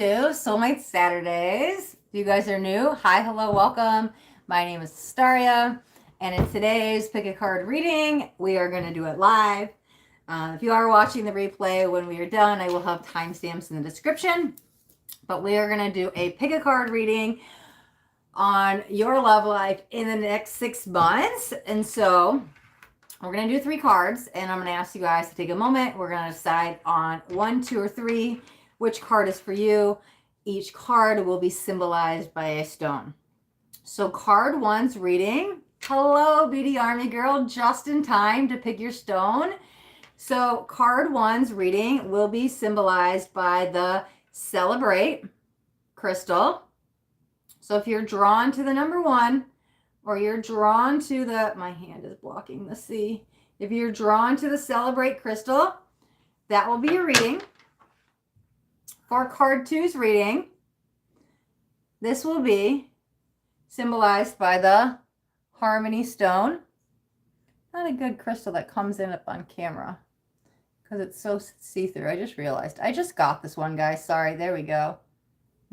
Soulmate Saturdays. If you guys are new, hi, hello, welcome. My name is Staria, and in today's pick a card reading, we are going to do it live. If you are watching the replay when we are done, I will have timestamps in the description. But we are going to do a pick a card reading on your love life in the next 6 months. And so we're going to do 3 cards, and I'm going to ask you guys to take a moment. We're going to decide on 1, 2, or 3 which card is for you. Each card will be symbolized by a stone. So card 1's reading. Hello, Beauty Army Girl, just in time to pick your stone. So card 1's reading will be symbolized by the Celebrate crystal. So if you're drawn to the number 1, or you're drawn to the, my hand is blocking the C. If you're drawn to the Celebrate crystal, that will be your reading. For card 2's reading, this will be symbolized by the Harmony stone. Not a good crystal that comes in up on camera because it's so see-through. I just realized. I just got this one, guys. Sorry. There we go.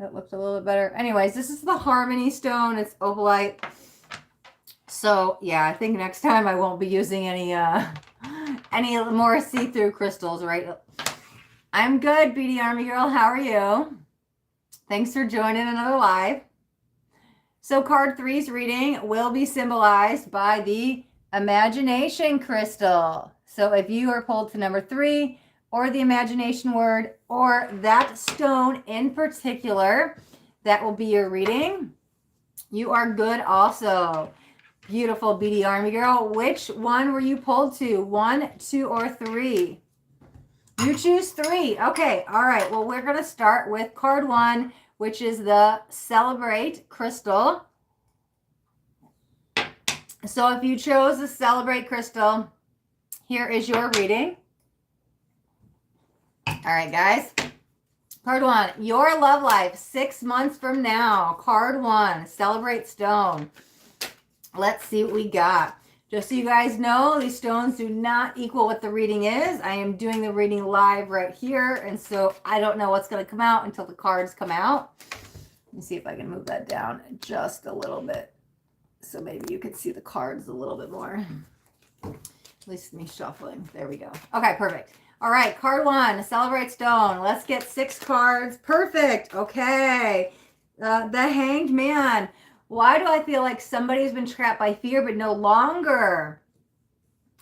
That looks a little bit better. Anyways, this is the Harmony stone. It's opalite. So, yeah, I think next time I won't be using any more see-through crystals, right? I'm good, Beauty Army Girl. How are you? Thanks for joining another live. So card 3's reading will be symbolized by the Imagination crystal. So if you are pulled to number 3, or the imagination word, or that stone in particular, that will be your reading. You are good also. Beautiful, Beauty Army Girl. Which one were you pulled to? 1, 2, or 3? You choose 3. Okay. All right. Well, we're going to start with card 1, which is the Celebrate crystal. So if you chose the Celebrate crystal, here is your reading. All right, guys. Card 1, your love life 6 months from now. Card 1, Celebrate stone. Let's see what we got. Just so you guys know, these stones do not equal what the reading is. I am doing the reading live right here, and so I don't know what's going to come out until the cards come out. Let me see if I can move that down just a little bit so maybe you can see the cards a little bit more. At least me shuffling. There we go. Okay, perfect. All right, card 1, Celebrate stone. Let's get 6 cards. Perfect. Okay. The Hanged Man. Why do I feel like somebody's been trapped by fear but no longer?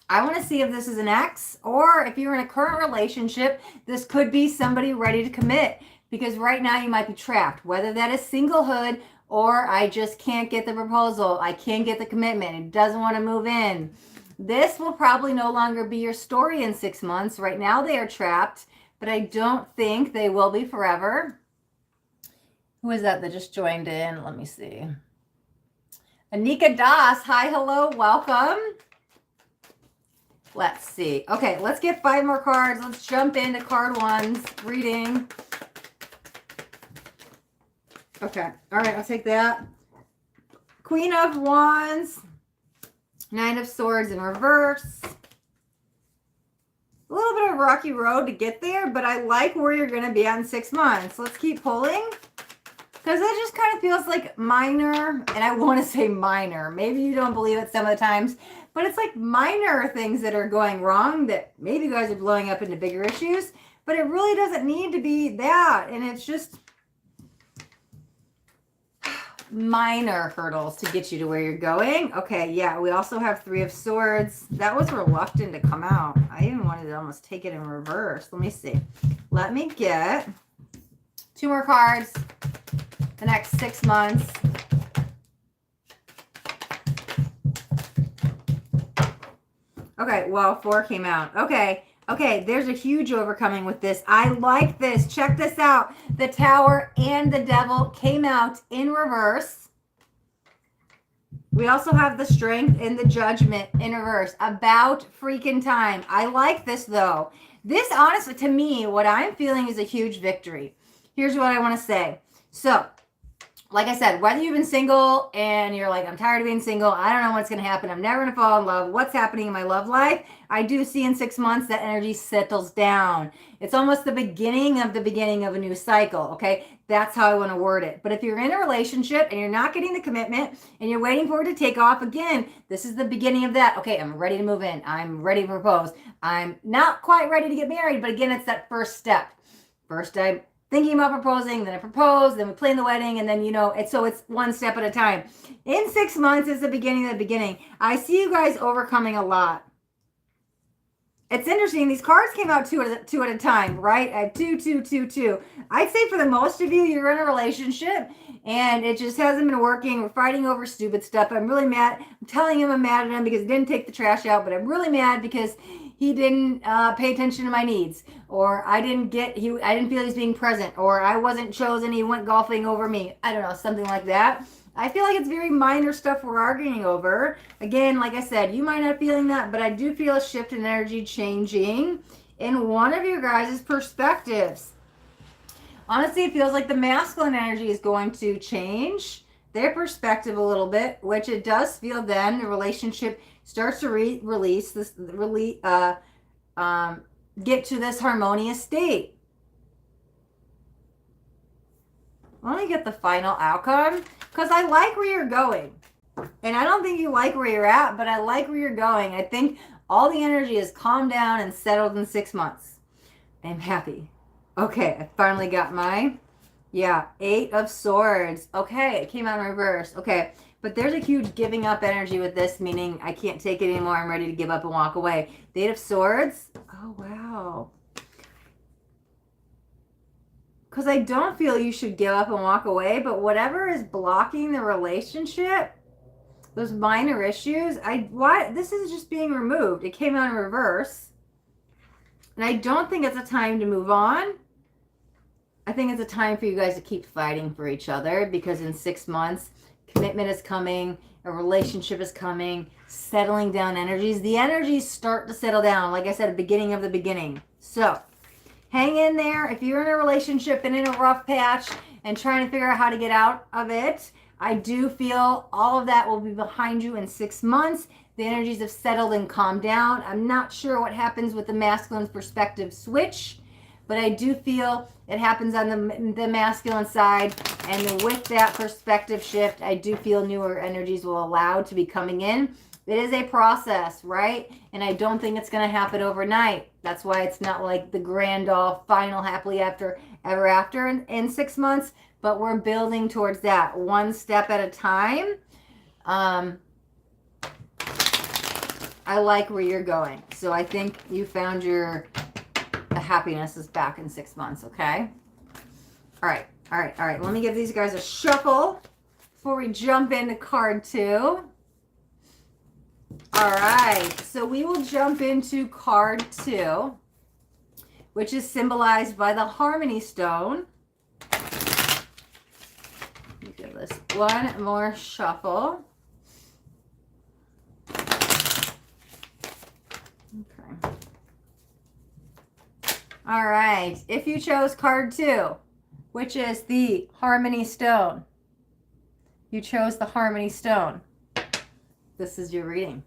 I want to see if this is an ex, or if you're in a current relationship, this could be somebody ready to commit, because right now you might be trapped, whether that is singlehood or I just can't get the proposal, I can't get the commitment, it doesn't want to move in. This will probably no longer be your story in 6 months. Right now they are trapped, but I don't think they will be forever. Who is that just joined in? Let me see. Anika Das, hi, hello, welcome. Let's see. Okay, let's get 5 more cards. Let's jump into card 1's reading. Okay, all right, I'll take that. Queen of Wands, 9 of Swords in reverse. A little bit of a rocky road to get there, but I like where you're going to be on 6 months. Let's keep pulling. Because that just kind of feels like minor, and I want to say minor. Maybe you don't believe it some of the times, but it's like minor things that are going wrong that maybe you guys are blowing up into bigger issues, but it really doesn't need to be that. And it's just minor hurdles to get you to where you're going. Okay, yeah, we also have 3 of Swords. That was reluctant to come out. I even wanted to almost take it in reverse. Let me see. Let me get 2 more cards. The next 6 months. Okay, well, 4 came out. Okay, there's a huge overcoming with this. I like this. Check this out. The Tower and the Devil came out in reverse. We also have the Strength and the Judgment in reverse. About freaking time. I like this, though. This, honestly, to me, what I'm feeling is a huge victory. Here's what I want to say. So, like I said, whether you've been single and you're like, I'm tired of being single, I don't know what's going to happen, I'm never going to fall in love, what's happening in my love life, I do see in 6 months that energy settles down. It's almost the beginning of a new cycle, okay? That's how I want to word it. But if you're in a relationship and you're not getting the commitment and you're waiting for it to take off, again, this is the beginning of that. Okay, I'm ready to move in. I'm ready to propose. I'm not quite ready to get married, but again, it's that first step. First, I'm thinking about proposing, then I propose, then we plan the wedding, and then, it's one step at a time. In 6 months is the beginning of the beginning. I see you guys overcoming a lot. It's interesting. These cards came out two at a time, right? I have two, two, two, two. I'd say for the most of you, you're in a relationship and it just hasn't been working. We're fighting over stupid stuff. I'm really mad. I'm telling him I'm mad at him because he didn't take the trash out, but I'm really mad because he didn't pay attention to my needs, or I didn't feel he was being present, or I wasn't chosen. He went golfing over me. I don't know, something like that. I feel like it's very minor stuff we're arguing over. Again, like I said, you might not feeling that, but I do feel a shift in energy changing in one of your guys' perspectives. Honestly, it feels like the masculine energy is going to change their perspective a little bit, which it does feel then the relationship starts to get to this harmonious state. Let me get the final outcome, because I like where you're going. And I don't think you like where you're at, but I like where you're going. I think all the energy has calmed down and settled in 6 months. I'm happy. Okay, I finally got my, 8 of Swords. Okay, it came out in reverse. Okay, but there's a huge giving up energy with this, meaning I can't take it anymore. I'm ready to give up and walk away. The 8 of Swords. Oh, wow. Because I don't feel you should give up and walk away, but whatever is blocking the relationship, those minor issues, this is just being removed. It came out in reverse. And I don't think it's a time to move on. I think it's a time for you guys to keep fighting for each other, because in 6 months, commitment is coming, a relationship is coming, settling down energies. The energies start to settle down, like I said, the beginning of the beginning. So hang in there. If you're in a relationship and in a rough patch and trying to figure out how to get out of it, I do feel all of that will be behind you in 6 months. The energies have settled and calmed down. I'm not sure what happens with the masculine perspective switch, but I do feel it happens on the masculine side. And with that perspective shift, I do feel newer energies will allow to be coming in. It is a process, right? And I don't think it's going to happen overnight. That's why it's not like the grand all final happily ever after in 6 months, but we're building towards that one step at a time. I like where you're going. So I think you found the happiness is back in 6 months, okay? All right. Let me give these guys a shuffle before we jump into card 2. All right, so we will jump into card 2, which is symbolized by the Harmony Stone. Let me give this one more shuffle. Okay. All right, if you chose card 2, which is the Harmony Stone, you chose the Harmony Stone. This is your reading.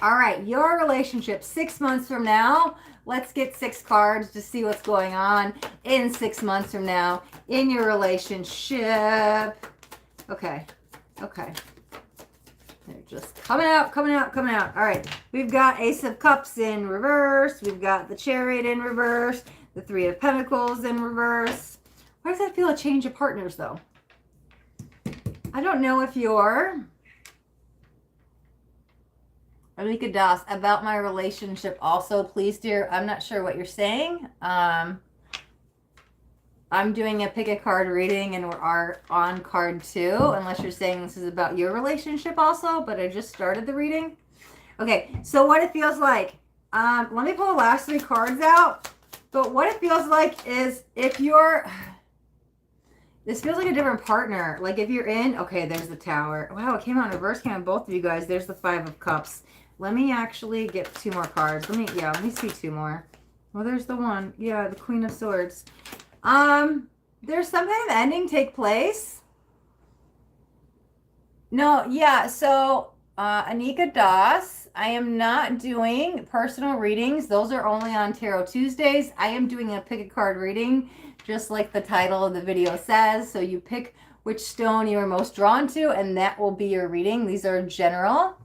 All right, your relationship 6 months from now. Let's get 6 cards to see what's going on in 6 months from now in your relationship. Okay. They're just coming out. All right, we've got Ace of Cups in reverse. We've got the Chariot in reverse. The 3 of Pentacles in reverse. Why does that feel a change of partners, though? I don't know if you're... Alika Das, about my relationship also, please, dear. I'm not sure what you're saying. I'm doing a pick a card reading and we're on card 2, unless you're saying this is about your relationship also, but I just started the reading. Okay, so what it feels like, let me pull the last 3 cards out, but what it feels like is if you're, this feels like a different partner. Like if you're in, okay, there's the Tower. Wow, it came out in reverse, came on both of you guys. There's the 5 of Cups. Let me actually get 2 more cards. Let me see 2 more. Well, there's the one. Yeah, the Queen of Swords. There's some kind of ending take place. No, yeah, so Anika Das, I am not doing personal readings. Those are only on Tarot Tuesdays. I am doing a pick a card reading just like the title of the video says. So you pick which stone you are most drawn to, and that will be your reading. These are general.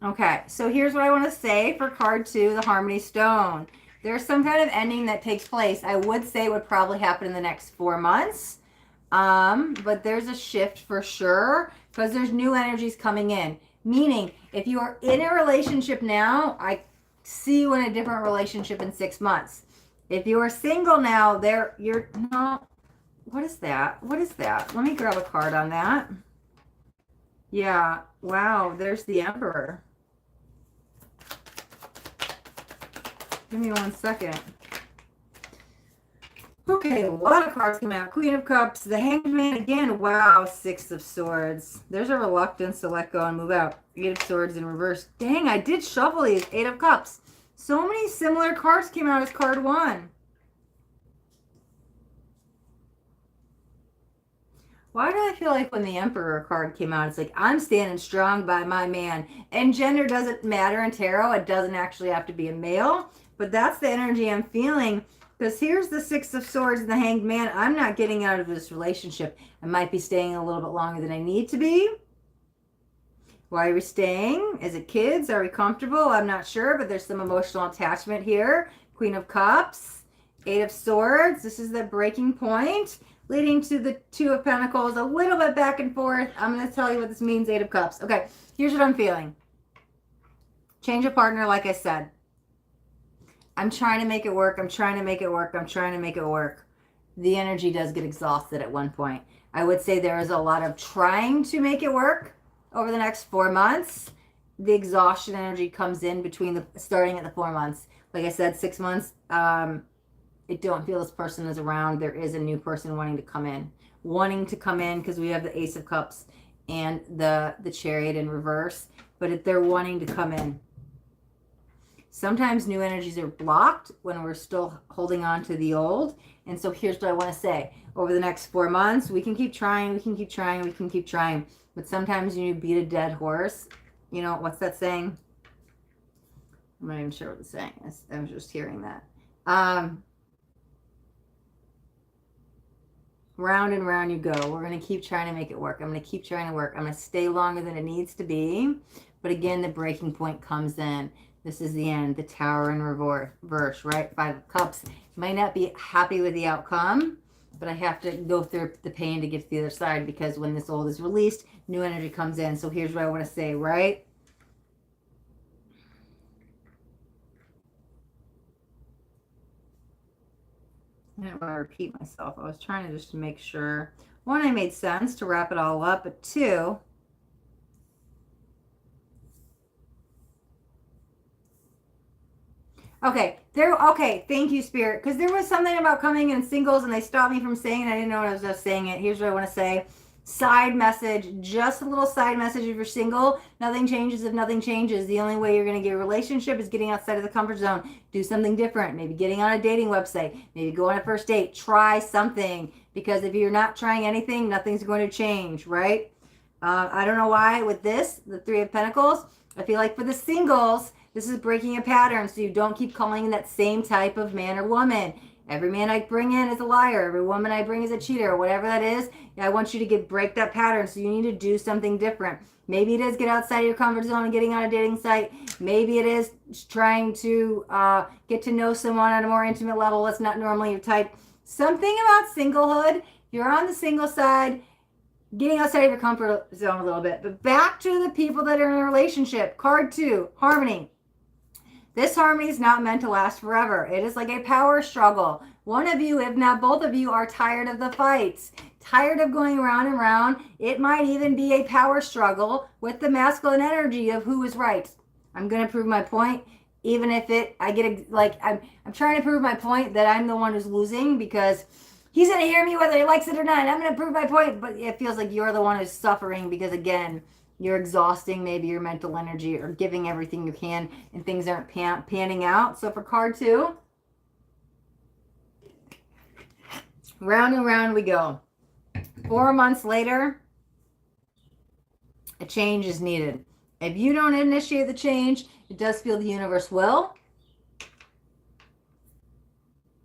Okay, so here's what I want to say for card 2, the Harmony Stone. There's some kind of ending that takes place. I would say would probably happen in the next 4 months. But there's a shift for sure because there's new energies coming in. Meaning, if you are in a relationship now, I see you in a different relationship in 6 months. If you are single now, no, what is that? What is that? Let me grab a card on that. Yeah, wow, there's the Emperor. Give me 1 second. Okay, a lot of cards come out. Queen of Cups, the Hanged Man again. Wow, 6 of Swords. There's a reluctance to let go and move out. 8 of Swords in reverse. Dang, I did shuffle these. 8 of Cups. So many similar cards came out as card 1. Why do I feel like when the Emperor card came out, it's like, I'm standing strong by my man. And gender doesn't matter in tarot. It doesn't actually have to be a male. But that's the energy I'm feeling. Because here's the 6 of Swords and the Hanged Man. I'm not getting out of this relationship. I might be staying a little bit longer than I need to be. Why are we staying? Is it kids? Are we comfortable? I'm not sure, but there's some emotional attachment here. Queen of Cups, 8 of Swords. This is the breaking point, leading to the 2 of Pentacles. A little bit back and forth. I'm going to tell you what this means, 8 of Cups. Okay, here's what I'm feeling. Change of partner, like I said. I'm trying to make it work. I'm trying to make it work. I'm trying to make it work. The energy does get exhausted at one point. I would say there is a lot of trying to make it work over the next 4 months. The exhaustion energy comes in between starting at the 4 months. Like I said, 6 months, I don't feel this person is around. There is a new person wanting to come in. Wanting to come in because we have the Ace of Cups and the Chariot in reverse. But if they're wanting to come in. Sometimes new energies are blocked when we're still holding on to the old. And so here's what I want to say. Over the next 4 months, we can keep trying, we can keep trying, we can keep trying. But sometimes you beat a dead horse. You know, what's that saying? I'm not even sure what the saying is. I was just hearing that. Round and round you go. We're going to keep trying to make it work. I'm going to keep trying to work. I'm going to stay longer than it needs to be. But again, the breaking point comes in. This is the end, the Tower in reverse, right? 5 of Cups. Might not be happy with the outcome, but I have to go through the pain to get to the other side because when this old is released, new energy comes in. So here's what I want to say, right? I didn't want to repeat myself. I was trying to just make sure. 1, I made sense to wrap it all up, but 2, okay, thank you, Spirit. Because there was something about coming in singles and they stopped me from saying it. I didn't know what I was just saying it. Here's what I want to say. Side message, just a little side message if you're single. Nothing changes if nothing changes. The only way you're going to get a relationship is getting outside of the comfort zone. Do something different. Maybe getting on a dating website. Maybe go on a first date. Try something. Because if you're not trying anything, nothing's going to change, right? I don't know why with this, the 3 of Pentacles, I feel like for the singles, this is breaking a pattern so you don't keep calling in that same type of man or woman. Every man I bring in is a liar. Every woman I bring is a cheater. Whatever that is, I want you to break that pattern. So you need to do something different. Maybe it is get outside of your comfort zone and getting on a dating site. Maybe it is trying to get to know someone on a more intimate level that's not normally your type. Something about singlehood. You're on the single side, getting outside of your comfort zone a little bit. But back to the people that are in a relationship. Card 2, Harmony. This harmony is not meant to last forever. It is like a power struggle. One of you, if not both of you, are tired of the fights, tired of going around and around. It might even be a power struggle with the masculine energy of who is right. I'm going to prove my point, even if I'm trying to prove my point that I'm the one who's losing because he's going to hear me whether he likes it or not. I'm going to prove my point, but it feels like you're the one who's suffering because, again, you're exhausting maybe your mental energy or giving everything you can and things aren't panning out. So for card 2, round and round we go. 4 months later, a change is needed. If you don't initiate the change, it does feel the universe will.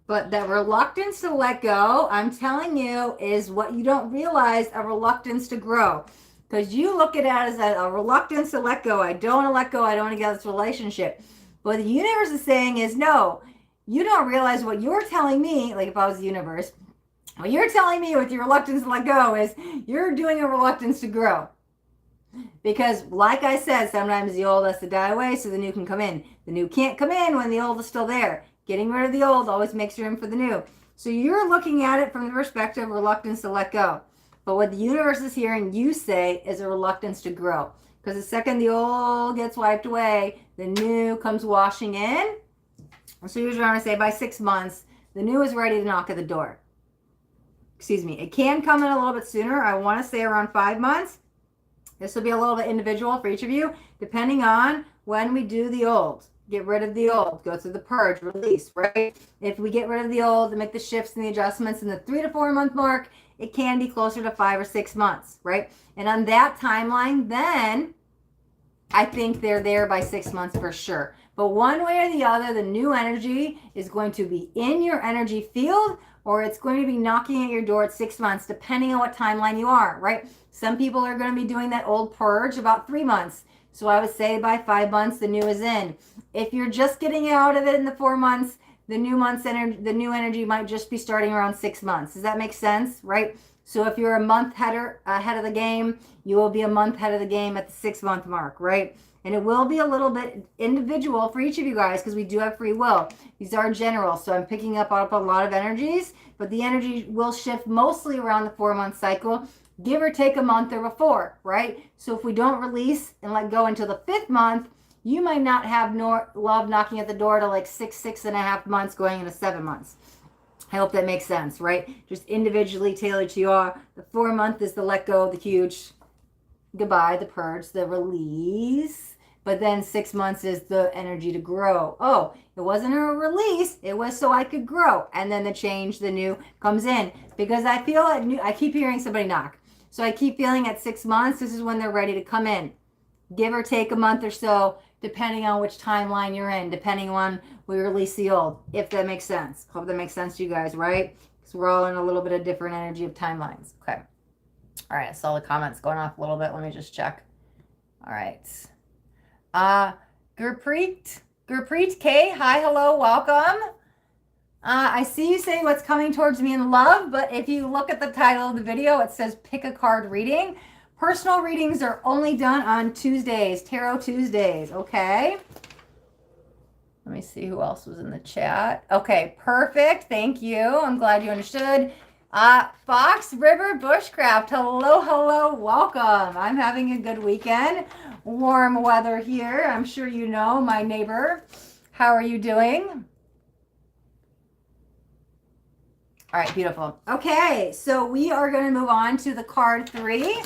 But that reluctance to let go, I'm telling you, is what you don't realize, a reluctance to grow. Because you look at it as a reluctance to let go. I don't want to let go. I don't want to get out of this relationship. But the universe is saying is, no, you don't realize what you're telling me. Like if I was the universe, what you're telling me with your reluctance to let go is you're doing a reluctance to grow. Because like I said, sometimes the old has to die away so the new can come in. The new can't come in when the old is still there. Getting rid of the old always makes room for the new. So you're looking at it from the perspective of reluctance to let go. But what the universe is hearing you say is a reluctance to grow. Because the second the old gets wiped away, the new comes washing in. So here's what I want to say. By 6 months, the new is ready to knock at the door. Excuse me. It can come in a little bit sooner. I want to say around 5 months. This will be a little bit individual for each of you, depending on when we do the old. Get rid of the old, go through the purge, release, right? If we get rid of the old and make the shifts and the adjustments in the 3 to 4 month mark, it can be closer to 5 or 6 months, right? And on that timeline, then I think they're there by 6 months for sure. But one way or the other, the new energy is going to be in your energy field, or it's going to be knocking at your door at 6 months, depending on what timeline you are, right? Some people are going to be doing that old purge about 3 months. So I would say by 5 months, the new is in. If you're just getting out of it in the 4 months, the new energy might just be starting around 6 months. Does that make sense, right? So if you're a month ahead of the game, you will be a month ahead of the game at the 6 month mark, right? And it will be a little bit individual for each of you guys because we do have free will. These are general, so I'm picking up a lot of energies, but the energy will shift mostly around the 4 month cycle, give or take a month or before, right? So if we don't release and let go until the 5th month, you might not have love knocking at the door to like 6.5 months going into 7 months. I hope that makes sense, right? Just individually tailored to you. The 4 month is the let go, the huge goodbye, the purge, the release. But then 6 months is the energy to grow. Oh, it wasn't a release. It was so I could grow. And then the change, the new comes in. Because I feel like I keep hearing somebody knock. So I keep feeling at 6 months, this is when they're ready to come in. Give or take a month or so, depending on which timeline you're in, depending on we release the old, if that makes sense. Hope that makes sense to you guys, right? Because we're all in a little bit of different energy of timelines. Okay. All right, I saw the comments going off a little bit. Let me just check. All right. Gurpreet K, hi, hello, welcome. I see you say what's coming towards me in love, but if you look at the title of the video, it says pick a card reading. Personal readings are only done on Tuesdays, Tarot Tuesdays, okay? Let me see who else was in the chat. Okay, perfect, thank you. I'm glad you understood. Fox River Bushcraft, hello, welcome. I'm having a good weekend. Warm weather here. I'm sure you know my neighbor. How are you doing? All right, beautiful. Okay, so we are going to move on to the card 3.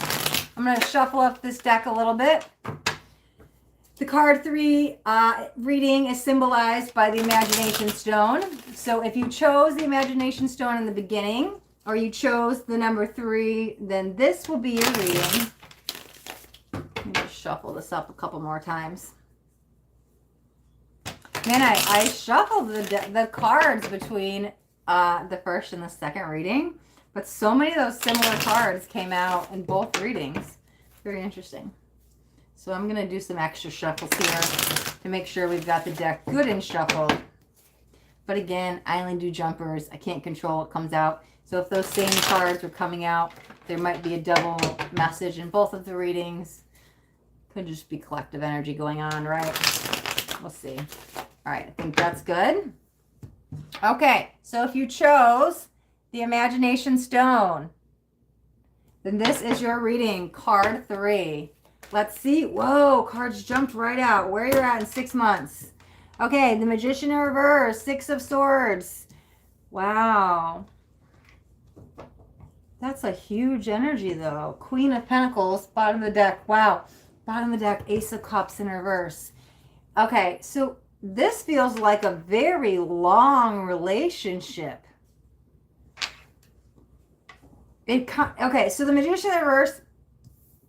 I'm going to shuffle up this deck a little bit. The card 3 reading is symbolized by the Imagination Stone. So if you chose the Imagination Stone in the beginning, or you chose the number 3, then this will be your reading. Let me just shuffle this up a couple more times. Man, I shuffled the cards between the first and the second reading, but so many of those similar cards came out in both readings. Very interesting. So I'm going to do some extra shuffles here to make sure we've got the deck good and shuffled. But again, I only do jumpers. I can't control what comes out. So if those same cards were coming out, there might be a double message in both of the readings. Could just be collective energy going on, right? We'll see. All right, I think that's good. Okay, so if you chose the Imagination Stone, then this is your reading, card 3. Let's see. Whoa, cards jumped right out. Where you're at in 6 months. Okay, the Magician in reverse, 6 of Swords. Wow. That's a huge energy, though. Queen of Pentacles, bottom of the deck. Wow. Bottom of the deck, Ace of Cups in reverse. Okay, so this feels like a very long relationship. Okay, so the Magician in reverse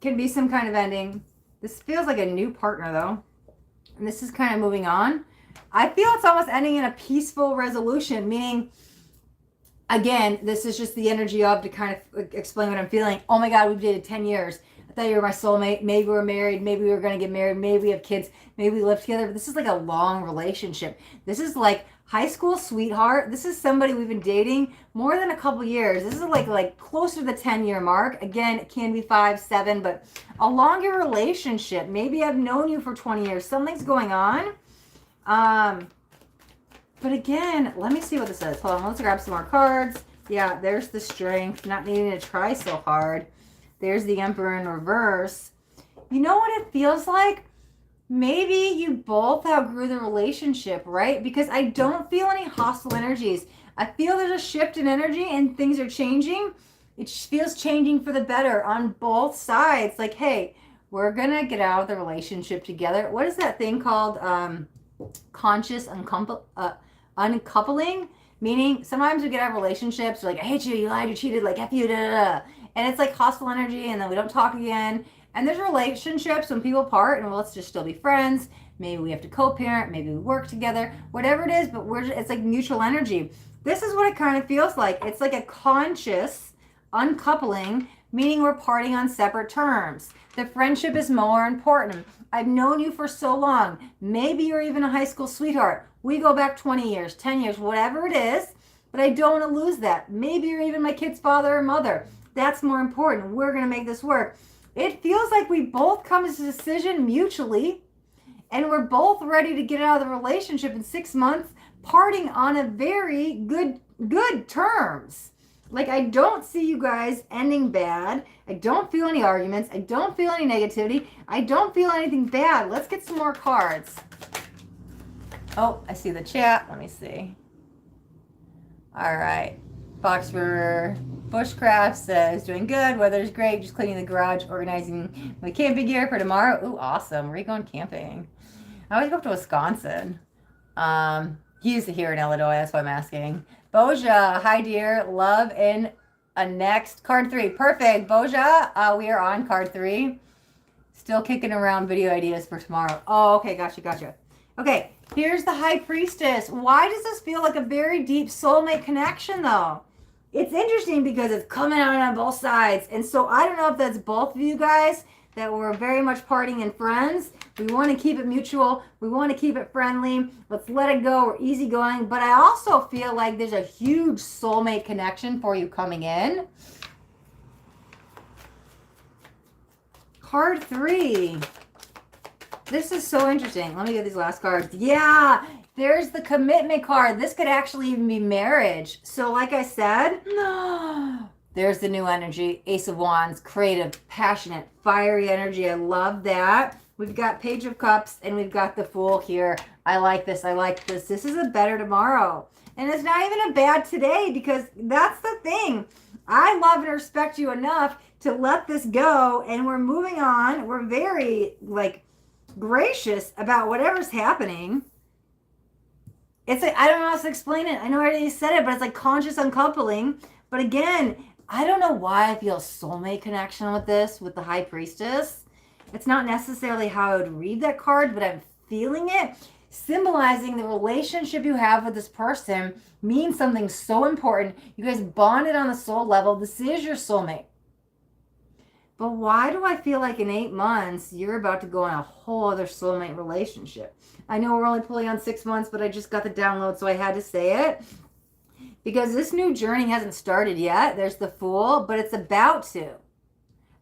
can be some kind of ending. This feels like a new partner, though. And this is kind of moving on. I feel it's almost ending in a peaceful resolution, meaning again, this is just the energy of to kind of explain what I'm feeling. Oh my God, we've dated 10 years. I thought you were my soulmate. Maybe we're married. Maybe we were going to get married. Maybe we have kids. Maybe we live together. But this is like a long relationship. This is like high school sweetheart. This is somebody we've been dating more than a couple years. This is like closer to the 10-year mark. Again, it can be 5, 7, but a longer relationship. Maybe I've known you for 20 years. Something's going on. But again, let me see what this says. Hold on, let's grab some more cards. Yeah, there's the strength, not needing to try so hard. There's the Emperor in reverse. You know what it feels like? Maybe you both outgrew the relationship, right? Because I don't feel any hostile energies. I feel there's a shift in energy and things are changing. It feels changing for the better on both sides. Like, hey, we're going to get out of the relationship together. What is that thing called? Conscious uncoupling, meaning sometimes we get out of relationships, we're like, I hate you, you lied, you cheated, like F you, da da da. And it's like hostile energy, and then we don't talk again. And there's relationships when people part, and well, let's just still be friends. Maybe we have to co-parent, maybe we work together, whatever it is, but it's like mutual energy. This is what it kind of feels like. It's like a conscious uncoupling, meaning we're parting on separate terms. The friendship is more important. I've known you for so long. Maybe you're even a high school sweetheart. We go back 20 years, 10 years, whatever it is, but I don't want to lose that. Maybe you're even my kid's father or mother. That's more important. We're going to make this work. It feels like we both come to a decision mutually, and we're both ready to get out of the relationship in 6 months, parting on a very good terms. Like, I don't see you guys ending bad. I don't feel any arguments. I don't feel any negativity. I don't feel anything bad. Let's get some more cards. Oh, I see the chat. Let me see. All right. Fox River Bushcraft says, doing good. Weather's great. Just cleaning the garage, organizing my camping gear for tomorrow. Ooh, awesome. Where are you going camping? I always go up to Wisconsin. He used to here in Illinois. That's why I'm asking. Boja, hi dear. Love in a next. Card 3. Perfect. Boja, we are on card 3. Still kicking around video ideas for tomorrow. Oh, okay. Gotcha. Okay. Here's the High Priestess. Why does this feel like a very deep soulmate connection, though? It's interesting because it's coming out on both sides. And so I don't know if that's both of you guys that were very much partying and friends. We want to keep it mutual. We want to keep it friendly. Let's let it go. We're easygoing. But I also feel like there's a huge soulmate connection for you coming in. Card 3. This is so interesting. Let me get these last cards. Yeah, there's the commitment card. This could actually even be marriage. So like I said, there's the new energy. Ace of Wands, creative, passionate, fiery energy. I love that. We've got Page of Cups and we've got the Fool here. I like this. This is a better tomorrow. And it's not even a bad today, because that's the thing. I love and respect you enough to let this go, and we're moving on. We're very gracious about whatever's happening. It's like, I don't know how else to explain it. I know I already said it, but it's like conscious uncoupling. But again, I don't know why I feel soulmate connection with this, with the High Priestess. It's not necessarily how I would read that card, but I'm feeling it. Symbolizing the relationship you have with this person means something so important. You guys bonded on a soul level. This is your soulmate. But why do I feel like in 8 months, you're about to go on a whole other soulmate relationship? I know we're only pulling on 6 months, but I just got the download, so I had to say it. Because this new journey hasn't started yet. There's the Fool, but it's about to.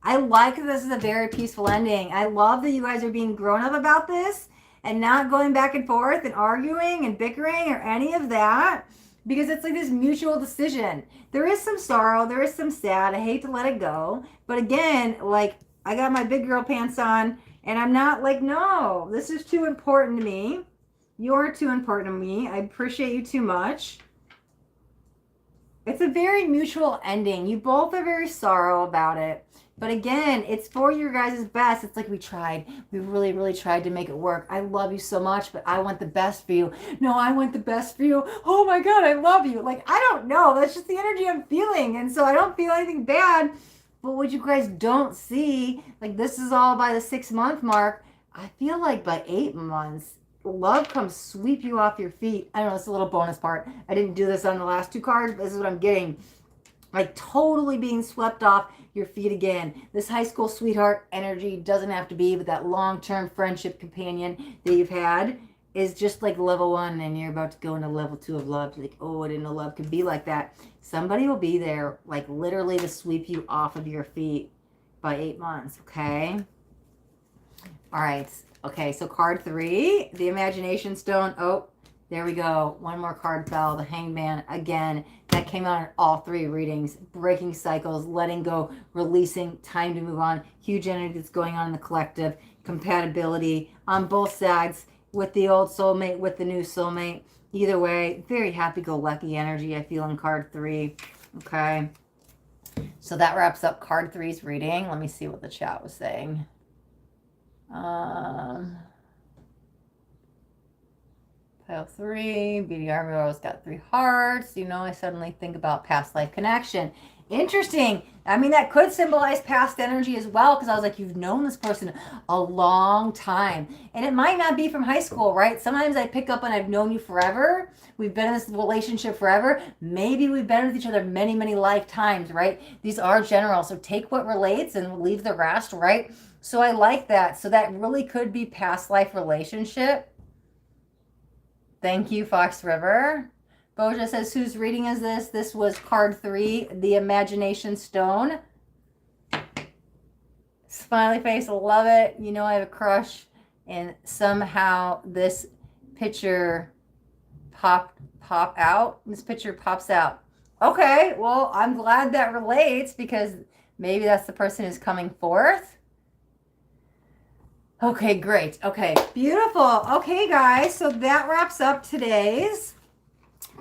I like that this is a very peaceful ending. I love that you guys are being grown up about this and not going back and forth and arguing and bickering or any of that. Because it's like this mutual decision. There is some sorrow. There is some sad. I hate to let it go. But again, I got my big girl pants on. And I'm not no, this is too important to me. You're too important to me. I appreciate you too much. It's a very mutual ending. You both are very sorrow about it. But again, it's for your guys' best. It's like we tried. We really, really tried to make it work. I love you so much, but I want the best for you. No, I want the best for you. Oh my God, I love you. I don't know. That's just the energy I'm feeling. And so I don't feel anything bad. But what you guys don't see, this is all by the 6 month mark. I feel like by 8 months, love comes sweep you off your feet. I don't know, it's a little bonus part. I didn't do this on the last 2 cards, but this is what I'm getting. Like totally being swept off your feet again. This high school sweetheart energy doesn't have to be, but that long-term friendship companion that you've had is just like level 1 and you're about to go into level 2 of love. Like, oh, I didn't know love could be like that. Somebody will be there like literally to sweep you off of your feet by 8 months, okay? All right. Okay, so card 3, the imagination stone. Oh, there we go. One more card fell, the hangman. Again, that came out in all 3 readings. Breaking cycles, letting go, releasing, time to move on. Huge energy that's going on in the collective. Compatibility on both sides with the old soulmate, with the new soulmate. Either way, very happy-go-lucky energy I feel in card 3. Okay. So that wraps up card 3's reading. Let me see what the chat was saying. Pile 3, Beauty Army Rose got 3 hearts. You know, I suddenly think about past life connection. Interesting. I mean, that could symbolize past energy as well, because I was like, you've known this person a long time. And it might not be from high school, right? Sometimes I pick up on I've known you forever. We've been in this relationship forever. Maybe we've been with each other many, many lifetimes, right? These are general. So take what relates and leave the rest, right? So I like that. So that really could be past life relationship. Thank you, Fox River. Boja says, whose reading is this? This was card 3, the imagination stone. Smiley face, love it. You know I have a crush. And somehow this picture pop out. This picture pops out. Okay, well, I'm glad that relates, because maybe that's the person who's coming forth. Okay, great. Okay, beautiful. Okay, guys, so that wraps up today's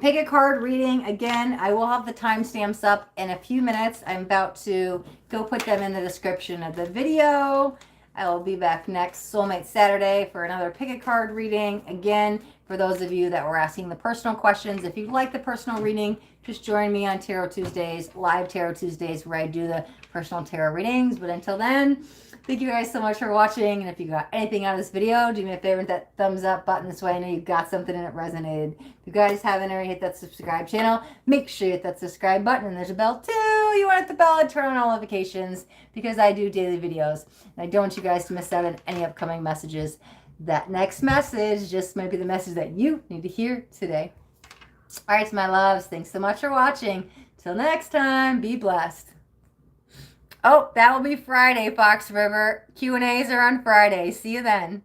pick a card reading. Again, I will have the timestamps up in a few minutes. I'm about to go put them in the description of the video. I will be back next Soulmate Saturday for another pick a card reading. Again, for those of you that were asking the personal questions, if you'd like the personal reading, just join me on Tarot Tuesdays, live Tarot Tuesdays, where I do the personal tarot readings. But until then, thank you guys so much for watching. And if you got anything out of this video, do me a favor, hit that thumbs up button this way. I know you got something and it resonated. If you guys haven't already hit that subscribe channel, make sure you hit that subscribe button. And there's a bell too. You want to hit the bell and turn on all notifications, because I do daily videos. And I don't want you guys to miss out on any upcoming messages. That next message just might be the message that you need to hear today. All right, my loves. Thanks so much for watching. Till next time, be blessed. Oh, that will be Friday, Fox River. Q&As are on Friday. See you then.